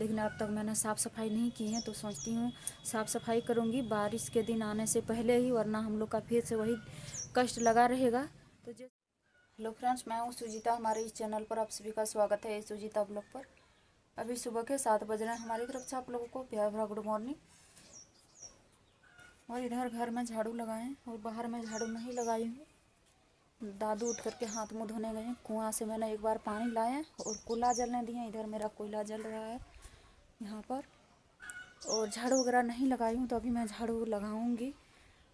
लेकिन अब तक मैंने साफ़ सफाई नहीं की है, तो सोचती हूँ साफ़ सफाई करूँगी बारिश के दिन आने से पहले ही, वरना हम लोग का फिर से वही कष्ट लगा रहेगा। तो हेलो फ्रेंड्स, मैं हूँ सुजीता। हमारे इस चैनल पर आप सभी का स्वागत है, सुजीता ब्लॉग पर। अभी सुबह के 7 बज रहे हैं। हमारी तरफ से आप लोगों को प्यार भरा गुड मॉर्निंग। और इधर घर में झाड़ू लगाए और बाहर में झाड़ू नहीं लगाई हूँ। दादू उठ करके हाथ मुँह धोने गए हैं। कुआं से मैंने एक बार पानी लाया और कोयला जलने दिए। इधर मेरा कोयला जल रहा है यहाँ पर। और झाड़ू वगैरह नहीं लगाई हूँ, तो अभी मैं झाड़ू लगाऊंगी।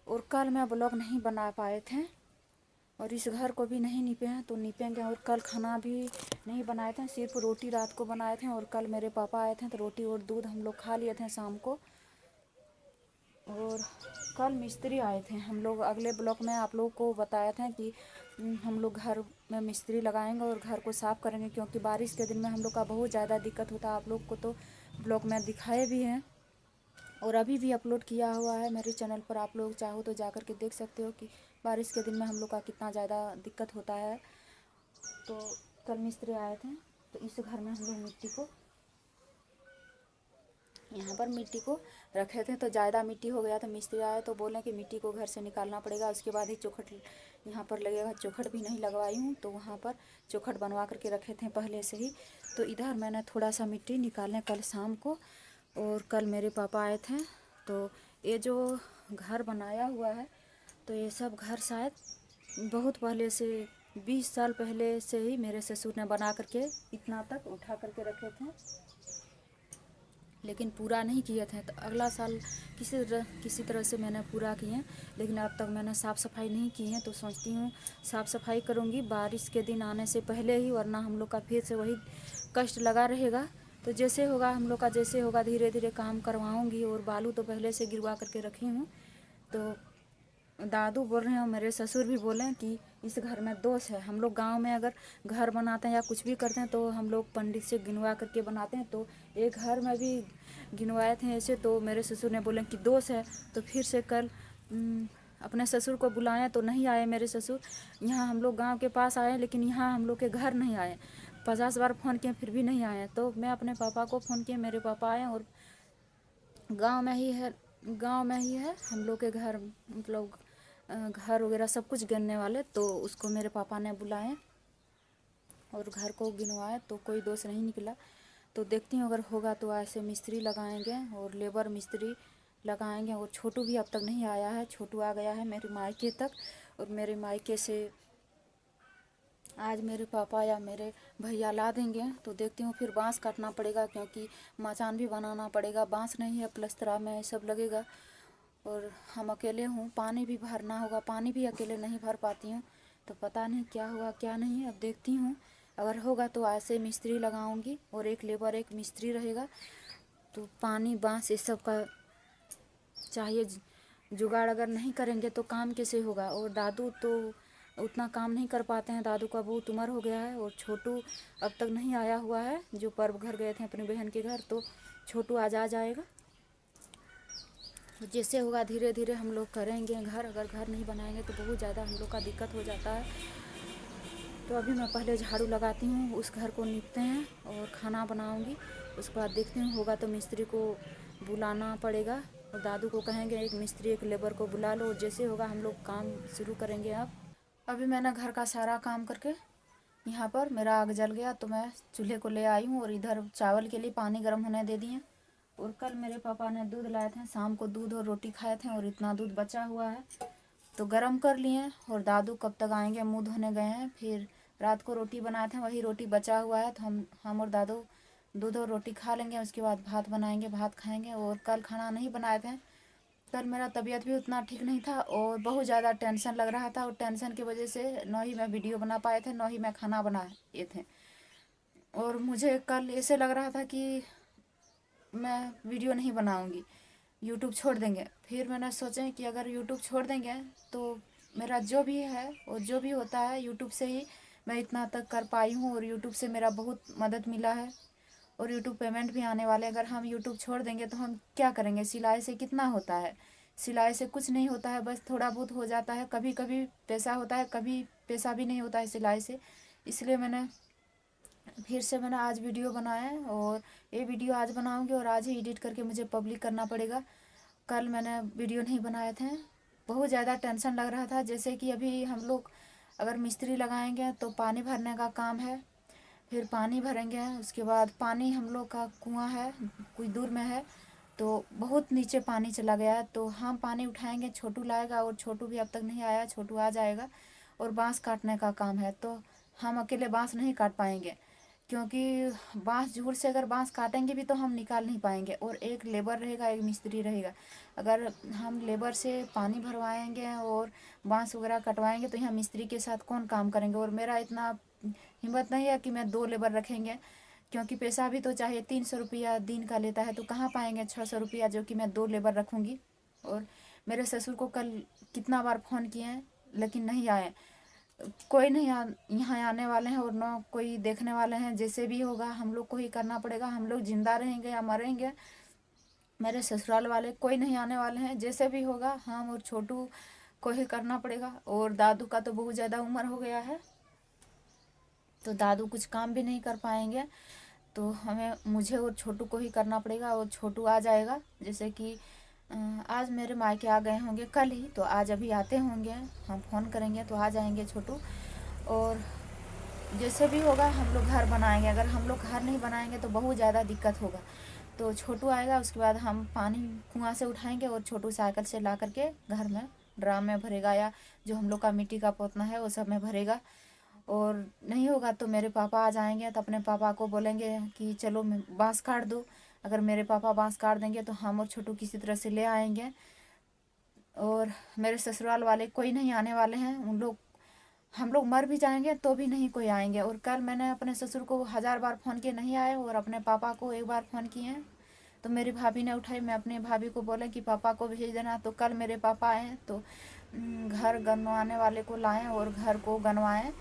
और कल मैं ब्लॉग नहीं बना पाए थे और इस घर को भी नहीं नीपे हैं, तो नीपेंगे। और कल खाना भी नहीं बनाए थे, सिर्फ रोटी रात को बनाए थे। और कल मेरे पापा आए थे तो रोटी और दूध हम लोग खा लिए थे शाम को। और कल मिस्त्री आए थे। हम लोग अगले ब्लॉक में आप लोगों को बताया था कि हम लोग घर में मिस्त्री लगाएंगे और घर को साफ़ करेंगे, क्योंकि बारिश के दिन में हम लोग का बहुत ज़्यादा दिक्कत होता है। आप लोग को तो ब्लॉग में दिखाए भी हैं और अभी भी अपलोड किया हुआ है मेरे चैनल पर। आप लोग चाहो तो जाकर के देख सकते हो कि बारिश के दिन में हम लोग का कितना ज़्यादा दिक्कत होता है। तो कल मिस्त्री आए थे, तो इस घर में हम लोग मिट्टी को यहाँ पर मिट्टी को रखे थे, तो ज़्यादा मिट्टी हो गया। तो मिस्त्री आए तो बोले कि मिट्टी को घर से निकालना पड़ेगा, उसके बाद ही चौखट यहाँ पर लगेगा। चौखट भी नहीं लगवाई हूँ, तो वहाँ पर चौखट बनवा करके रखे थे पहले से ही। तो इधर मैंने थोड़ा सा मिट्टी निकालने कल शाम को। और कल मेरे पापा आए थे, तो ये जो घर बनाया हुआ है, तो ये सब घर शायद बहुत पहले से 20 साल पहले से ही मेरे ससुर ने बना करके इतना तक उठा करके रखे थे, लेकिन पूरा नहीं किए थे। तो अगला साल किसी तरह से मैंने पूरा किए, लेकिन अब तक मैंने साफ़ सफाई नहीं की है। तो सोचती हूँ साफ़ सफाई करूँगी बारिश के दिन आने से पहले ही, वरना हम लोग का फिर से वही कष्ट लगा रहेगा। तो जैसे होगा हम लोग का, जैसे होगा धीरे धीरे काम करवाऊँगी। और बालू तो पहले से गिरवा करके रखी हूँ। तो दादू बोल रहे हैं और मेरे ससुर भी बोले हैं कि इस घर में दोष है। हम लोग गांव में अगर घर बनाते हैं या कुछ भी करते हैं, तो हम लोग पंडित से गिनवा करके बनाते हैं। तो एक घर में भी गिनवाए थे ऐसे, तो मेरे ससुर ने बोले कि दोष है। तो फिर से कल अपने ससुर को बुलाएं, तो नहीं आए मेरे ससुर। यहाँ हम लोग गाँव के पास आए, लेकिन यहाँ हम लोग के घर नहीं आए। 50 बार फ़ोन किए फिर भी नहीं आए। तो मैं अपने पापा को फ़ोन किया, मेरे पापा आए। और गांव में ही है हम लोग के घर, मतलब घर वगैरह सब कुछ गिनने वाले। तो उसको मेरे पापा ने बुलाए और घर को गिनवाए, तो कोई दोष नहीं निकला। तो देखती हूँ अगर होगा तो ऐसे मिस्त्री लगाएंगे और लेबर मिस्त्री लगाएंगे। और छोटू भी अब तक नहीं आया है। छोटू आ गया है मेरे मायके तक, और मेरे मायके से आज मेरे पापा या मेरे भैया ला देंगे। तो देखती हूँ फिर बांस काटना पड़ेगा, क्योंकि मचान भी बनाना पड़ेगा। बांस नहीं है, प्लस्तरा में सब लगेगा। और हम अकेले हूँ, पानी भी भरना होगा। पानी भी अकेले नहीं भर पाती हूँ, तो पता नहीं क्या हुआ क्या नहीं। अब देखती हूँ, अगर होगा तो ऐसे मिस्त्री लगाऊंगी और एक लेबर एक मिस्त्री रहेगा। तो पानी बांस ये सब का चाहिए जुगाड़। अगर नहीं करेंगे तो काम कैसे होगा। और दादू तो उतना काम नहीं कर पाते हैं, दादू का बहुत उम्र हो गया है। और छोटू अब तक नहीं आया हुआ है, जो पर्व घर गए थे अपनी बहन के घर। तो छोटू आज आ जाएगा। जैसे होगा धीरे धीरे हम लोग करेंगे घर। अगर घर नहीं बनाएंगे तो बहुत ज़्यादा हम लोग का दिक्कत हो जाता है। तो अभी मैं पहले झाड़ू लगाती हूँ, उस घर को नीपते हैं और खाना बनाऊँगी। उसके बाद देखती हूँ होगा तो मिस्त्री को बुलाना पड़ेगा। और दादू को कहेंगे एक मिस्त्री एक लेबर को बुला लो। जैसे होगा हम लोग काम शुरू करेंगे। अब अभी मैंने घर का सारा काम करके यहाँ पर मेरा आग जल गया, तो मैं चूल्हे को ले आई हूँ। और इधर चावल के लिए पानी गर्म होने दे दिए। और कल मेरे पापा ने दूध लाए थे, शाम को दूध और रोटी खाए थे, और इतना दूध बचा हुआ है तो गरम कर लिए। और दादू कब तक आएंगे, मुँह धोने गए हैं। फिर रात को रोटी बनाए थे, वही रोटी बचा हुआ है, तो हम और दादू दूध और रोटी खा लेंगे। उसके बाद भात बनाएंगे, भात खाएंगे। और कल खाना नहीं बनाए थे। कल मेरा तबीयत भी उतना ठीक नहीं था और बहुत ज़्यादा टेंशन लग रहा था। और टेंशन की वजह से न ही मैं वीडियो बना पाए थे, न ही मैं खाना बनाए थे। और मुझे कल ऐसे लग रहा था कि मैं वीडियो नहीं बनाऊंगी, यूट्यूब छोड़ देंगे। फिर मैंने सोचा कि अगर यूट्यूब छोड़ देंगे तो मेरा जो भी है और जो भी होता है यूट्यूब से ही मैं इतना तक कर पाई हूँ। और यूट्यूब से मेरा बहुत मदद मिला है और यूट्यूब पेमेंट भी आने वाले। अगर हम यूट्यूब छोड़ देंगे तो हम क्या करेंगे। सिलाई से कितना होता है, सिलाई से कुछ नहीं होता है, बस थोड़ा बहुत हो जाता है। कभी कभी पैसा होता है, कभी पैसा भी नहीं होता है सिलाई से। इसलिए मैंने फिर से मैंने आज वीडियो बनाया है और ये वीडियो आज बनाऊंगी और आज ही एडिट करके मुझे पब्लिक करना पड़ेगा। कल मैंने वीडियो नहीं बनाए थे, बहुत ज़्यादा टेंशन लग रहा था। जैसे कि अभी हम लोग अगर मिस्त्री लगाएंगे तो पानी भरने का काम है, फिर पानी भरेंगे, उसके बाद पानी हम लोग का कुआं है कुछ दूर में है, तो बहुत नीचे पानी चला गया है। तो हम पानी उठाएंगे, छोटू लाएगा और छोटू भी अब तक नहीं आया, छोटू आ जाएगा। और बांस काटने का काम है, तो हम अकेले बांस नहीं काट पाएंगे, क्योंकि बांस झूर से अगर बांस काटेंगे भी तो हम निकाल नहीं पाएंगे। और एक लेबर रहेगा, एक मिस्त्री रहेगा। अगर हम लेबर से पानी भरवाएंगे और बांस वगैरह कटवाएंगे तो यहाँ मिस्त्री के साथ कौन काम करेंगे। और मेरा इतना हिम्मत नहीं है कि मैं 2 लेबर रखेंगे, क्योंकि पैसा भी तो चाहिए। 300 रुपया दिन का लेता है, तो कहाँ पाएंगे 600 रुपया जो कि मैं 2 लेबर रखूँगी। और मेरे ससुर को कल कितना बार फ़ोन किए हैं लेकिन नहीं आए। कोई नहीं यहाँ आने वाले हैं और न कोई देखने वाले हैं। जैसे भी होगा हम लोग को ही करना पड़ेगा। हम लोग जिंदा रहेंगे या मरेंगे, मेरे ससुराल वाले कोई नहीं आने वाले हैं। जैसे भी होगा हम और छोटू को ही करना पड़ेगा। और दादू का तो बहुत ज़्यादा उम्र हो गया है, तो दादू कुछ काम भी नहीं कर पाएंगे, तो मुझे और छोटू को ही करना पड़ेगा। और छोटू आ जाएगा, जैसे कि आज मेरे मायके आ गए होंगे कल ही, तो आज अभी आते होंगे, हम फ़ोन करेंगे तो आ जाएंगे छोटू। और जैसे भी होगा हम लोग घर बनाएंगे। अगर हम लोग घर नहीं बनाएंगे तो बहुत ज़्यादा दिक्कत होगा। तो छोटू आएगा, उसके बाद हम पानी कुआं से उठाएंगे और छोटू साइकिल से ला करके घर में ड्राम में भरेगा, या जो हम लोग का मिट्टी का पोतना है वो सब में भरेगा। और नहीं होगा तो मेरे पापा आ जाएंगे, तो अपने पापा को बोलेंगे कि चलो बांस काट दो। अगर मेरे पापा बांस काट देंगे तो हम और छोटू किसी तरह से ले आएंगे। और मेरे ससुराल वाले कोई नहीं आने वाले हैं, हम लोग मर भी जाएंगे तो भी नहीं कोई आएंगे। और कल मैंने अपने ससुर को 1000 बार फ़ोन किए, नहीं आए। और अपने पापा को 1 बार फ़ोन किए हैं तो मेरी भाभी ने उठाई। मैं अपने भाभी को बोले कि पापा को भेज देना। तो कल मेरे पापा आए तो घर गनवाने वाले को लाएं और घर को गनवाएं।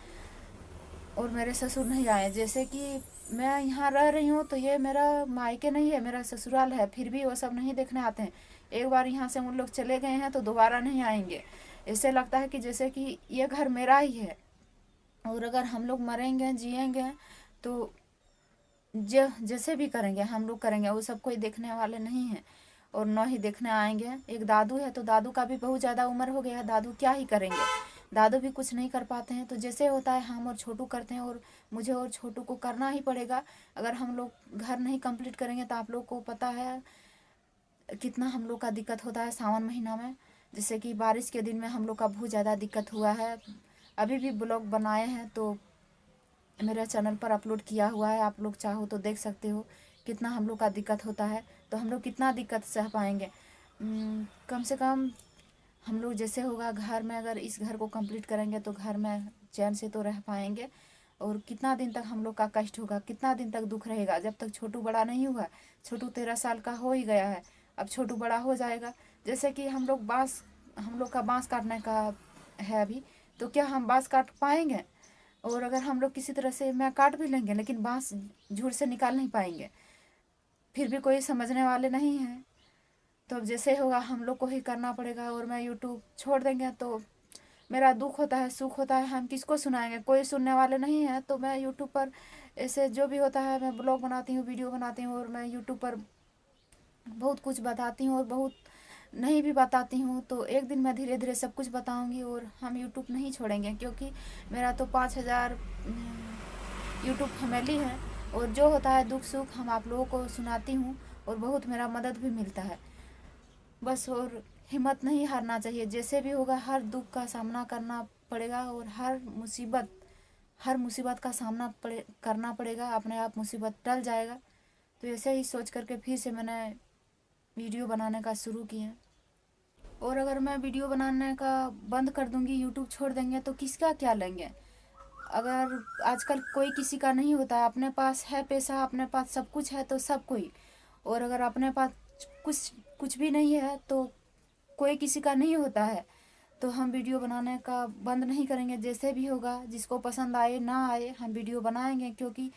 और मेरे ससुर नहीं आए। जैसे कि मैं यहाँ रह रही हूँ तो ये मेरा मायके नहीं है, मेरा ससुराल है, फिर भी वो सब नहीं देखने आते हैं। एक बार यहाँ से उन लोग चले गए हैं तो दोबारा नहीं आएंगे। ऐसे लगता है कि जैसे कि ये घर मेरा ही है। और अगर हम लोग मरेंगे जिएंगे तो जैसे भी करेंगे हम लोग करेंगे, वो सब कोई देखने वाले नहीं हैं और न ही देखने आएंगे। एक दादू है, तो दादू का भी बहुत ज़्यादा उम्र हो गया है, दादू क्या ही करेंगे, दादू भी कुछ नहीं कर पाते हैं। तो जैसे होता है हम और छोटू करते हैं, और मुझे और छोटू को करना ही पड़ेगा। अगर हम लोग घर नहीं कंप्लीट करेंगे तो आप लोग को पता है कितना हम लोग का दिक्कत होता है सावन महीना में। जैसे कि बारिश के दिन में हम लोग का बहुत ज़्यादा दिक्कत हुआ है। अभी भी ब्लॉग बनाए हैं तो मेरे चैनल पर अपलोड किया हुआ है, आप लोग चाहो तो देख सकते हो कितना हम लोग का दिक्कत होता है। तो हम लोग कितना दिक्कत सह पाएंगे। कम से कम हम लोग जैसे होगा घर में, अगर इस घर को कंप्लीट करेंगे तो घर में चैन से तो रह पाएंगे। और कितना दिन तक हम लोग का कष्ट होगा, कितना दिन तक दुख रहेगा, जब तक छोटू बड़ा नहीं हुआ। छोटू 13 साल का हो ही गया है, अब छोटू बड़ा हो जाएगा। जैसे कि हम लोग का बांस काटने का है अभी, तो क्या हम बांस काट पाएंगे। और अगर हम लोग किसी तरह से मैं काट भी लेंगे लेकिन बांस झूर से निकाल नहीं पाएंगे, फिर भी कोई समझने वाले नहीं हैं। तो अब जैसे होगा हम लोग को ही करना पड़ेगा। और मैं यूट्यूब छोड़ देंगे तो मेरा दुख होता है सुख होता है, हम किसको सुनाएंगे, कोई सुनने वाले नहीं है। तो मैं यूट्यूब पर ऐसे जो भी होता है मैं ब्लॉग बनाती हूँ, वीडियो बनाती हूँ, और मैं यूट्यूब पर बहुत कुछ बताती हूँ और बहुत नहीं भी बताती हूँ। तो एक दिन मैं धीरे धीरे सब कुछ बताऊँगी। और हम यूट्यूब नहीं छोड़ेंगे, क्योंकि मेरा तो 5000 यूट्यूब फैमिली है। और जो होता है दुख सुख हम आप लोगों को सुनाती हूँ, और बहुत मेरा मदद भी मिलता है बस। और हिम्मत नहीं हारना चाहिए, जैसे भी होगा हर दुख का सामना करना पड़ेगा। और हर मुसीबत का सामना करना पड़ेगा, अपने आप मुसीबत टल जाएगा। तो ऐसे ही सोच करके फिर से मैंने वीडियो बनाने का शुरू किया। और अगर मैं वीडियो बनाने का बंद कर दूंगी, यूट्यूब छोड़ देंगे, तो किसका क्या लेंगे। अगर आजकल कोई किसी का नहीं होता है, अपने पास है पैसा, अपने पास सब कुछ है तो सब कोई। और अगर अपने पास कुछ भी नहीं है तो कोई किसी का नहीं होता है। तो हम वीडियो बनाने का बंद नहीं करेंगे। जैसे भी होगा, जिसको पसंद आए ना आए, हम वीडियो बनाएंगे। क्योंकि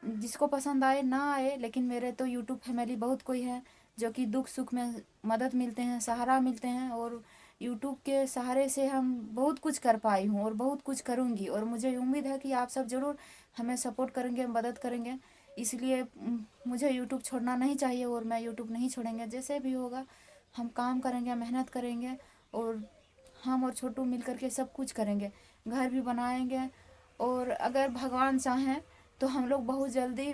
जिसको पसंद आए ना आए, लेकिन मेरे तो यूट्यूब फैमिली बहुत कोई है जो कि दुख सुख में मदद मिलते हैं, सहारा मिलते हैं। और यूट्यूब के सहारे से हम बहुत कुछ कर पाई हूँ और बहुत कुछ करूँगी। और मुझे उम्मीद है कि आप सब ज़रूर हमें सपोर्ट करेंगे, मदद करेंगे। इसलिए मुझे यूट्यूब छोड़ना नहीं चाहिए और मैं यूट्यूब नहीं छोड़ेंगे। जैसे भी होगा हम काम करेंगे, मेहनत करेंगे और हम और छोटू मिल करके सब कुछ करेंगे, घर भी बनाएंगे। और अगर भगवान चाहें तो हम लोग बहुत जल्दी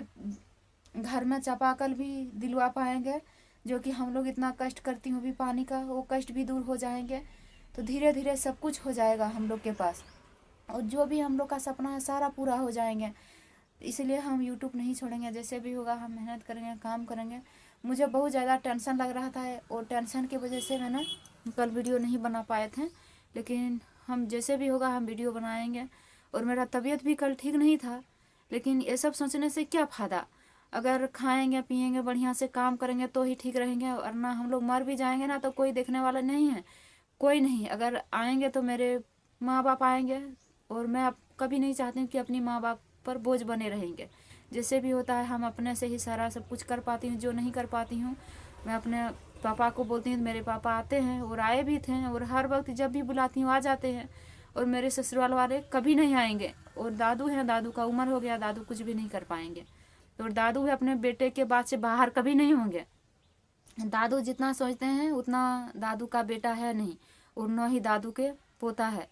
घर में चापाकल भी दिलवा पाएंगे, जो कि हम लोग इतना कष्ट करती हूँ भी पानी का, वो कष्ट भी दूर हो जाएंगे। तो धीरे धीरे सब कुछ हो जाएगा हम लोग के पास, और जो भी हम लोग का सपना है सारा पूरा हो जाएंगे। इसलिए हम यूट्यूब नहीं छोड़ेंगे। जैसे भी होगा हम मेहनत करेंगे, काम करेंगे। मुझे बहुत ज़्यादा टेंशन लग रहा था और टेंशन की वजह से मैंने कल वीडियो नहीं बना पाए थे, लेकिन हम जैसे भी होगा हम वीडियो बनाएंगे। और मेरा तबीयत भी कल ठीक नहीं था, लेकिन ये सब सोचने से क्या फ़ायदा। अगर खाएंगे पिएंगे बढ़िया से काम करेंगे तो ही ठीक रहेंगे, वरना हम लोग मर भी जाएंगे ना तो कोई देखने वाला नहीं है, कोई नहीं। अगर आएंगे तो मेरे माँ बाप आएंगे, और मैं कभी नहीं चाहती हूँ कि अपनी माँ बाप पर बोझ बने रहेंगे। जैसे भी होता है हम अपने से ही सारा सब कुछ कर पाती हूँ। जो नहीं कर पाती हूँ मैं अपने पापा को बोलती हूँ। मेरे पापा आते हैं और आए भी थे, और हर वक्त जब भी बुलाती हूँ आ जाते हैं। और मेरे ससुराल वाले कभी नहीं आएंगे। और दादू हैं, दादू का उम्र हो गया, दादू कुछ भी नहीं कर पाएंगे। और दादू भी अपने बेटे के बाद से बाहर कभी नहीं होंगे। दादू जितना सोचते हैं उतना दादू का बेटा है नहीं, और न ही दादू के पोता है।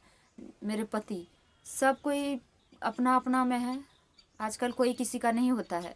मेरे पति सब कोई अपना अपना में है, आजकल कोई किसी का नहीं होता है।